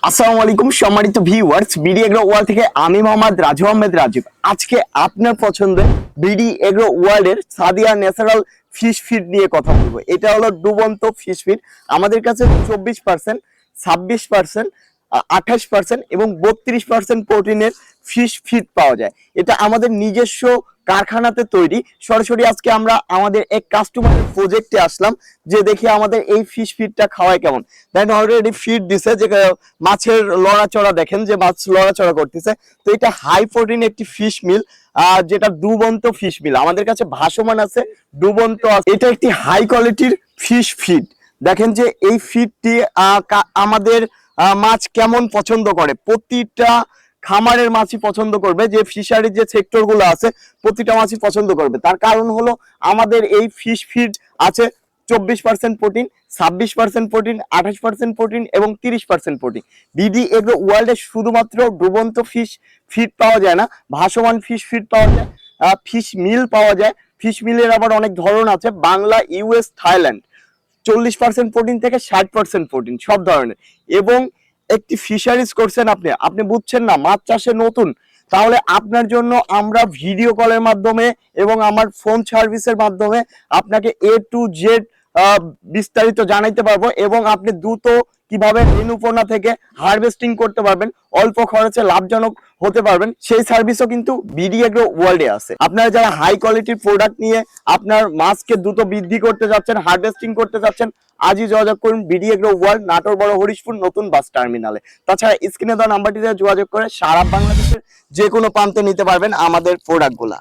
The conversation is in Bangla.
আসসালামু আলাইকুম সম্মানিত ভিউয়ার্স, বিডি এগ্রো ওয়ার্ল্ড থেকে আমি মোহাম্মদ রাজু আহমেদ রাজীব। আজকে আপনার পছন্দের বিডি এগ্রো ওয়ার্ল্ডের সাদিয়া ন্যাচারাল ফিশ ফিড নিয়ে কথা বলবো। এটা হলো ডুবন্ত ফিশ ফিড। আমাদের কাছে 24%, 26%, 28% এবং 32% প্রোটিনের ফিশ ফিড পাওয়া যায়। এটা আমাদের নিজস্ব কারখানাতে তৈরি। সরাসরি আজকে আমরা আমাদের এক কাস্টমারের প্রজেক্টে আসলাম, যে দেখি আমাদের এই ফিশ ফিডটা খাওয়ায় কেমন। দেন অলরেডি ফিড দিছে, যে মাছের লড়াচড়া দেখেন, যে মাছ লড়াচড়া করতেছে। তো এটা হাই প্রোটিন একটি ফিশ মিল, যেটা ডুবন্ত ফিশ মিল। আমাদের কাছে ভাসমান আছে, ডুবন্ত আছে। এটা একটি হাই কোয়ালিটির ফিশ ফিড। দেখেন যে এই ফিডটি আমাদের মাছ কেমন পছন্দ করে, প্রতিটা খামারের মাছই পছন্দ করবে। যে ফিশারির যে সেক্টর গুলো আছে প্রতিটা মাছই পছন্দ করবে। তার কারণ হলো আমাদের এই ফিশ ফিড আছে 24% প্রোটিন, 26% প্রোটিন, 28% প্রোটিন এবং 30% প্রোটিন। বিডি এগ্রো ওয়ার্ল্ডে শুধুমাত্র ডুবন্ত ফিশ ফিড পাওয়া যায় না, ভাসমান ফিশ ফিড পাওয়া যায়, ফিশ মিল পাওয়া যায়। ফিশ মিলের আবার অনেক ধরন আছে, বাংলা, ইউএস, থাইল্যান্ড। 40% প্রোটিন থেকে 60% প্রোটিন, সব ধরনের। এবং একটি ফিশারিজ করছেন আপনি, আপনি বুঝছেন না, মাছ চাষে নতুন, তাহলে আপনার জন্য আমরা ভিডিও কলের মাধ্যমে এবং আমার ফোন সার্ভিসের মাধ্যমে আপনাকে এ টু জেড বিস্তারিত জানাইতে পারবো। এবং আপনি দ্রুত কিভাবে রেণুপোনা থেকে হারভেস্টিং করতে পারবেন, অল্প খরচে লাভজনক হতে পারবেন, সেই সার্ভিসও কিন্তু বিডি এগ্রো ওয়ার্ল্ডে আছে। আপনারা যারা হাই কোয়ালিটির প্রোডাক্ট নিয়ে আপনার মাছকে দ্রুত বৃদ্ধি করতে যাচ্ছেন, হারভেস্টিং করতে যাচ্ছেন, আজই যোগাযোগ করুন বিডি এগ্রো ওয়ার্ল্ড, নাটোর বড় হরিশপুর নতুন বাস টার্মিনালে। তাছাড়া স্ক্রিনে দেওয়া নাম্বারটিতে যোগাযোগ করে সারা বাংলাদেশের যে কোনো প্রান্তে নিতে পারবেন আমাদের প্রোডাক্টগুলা।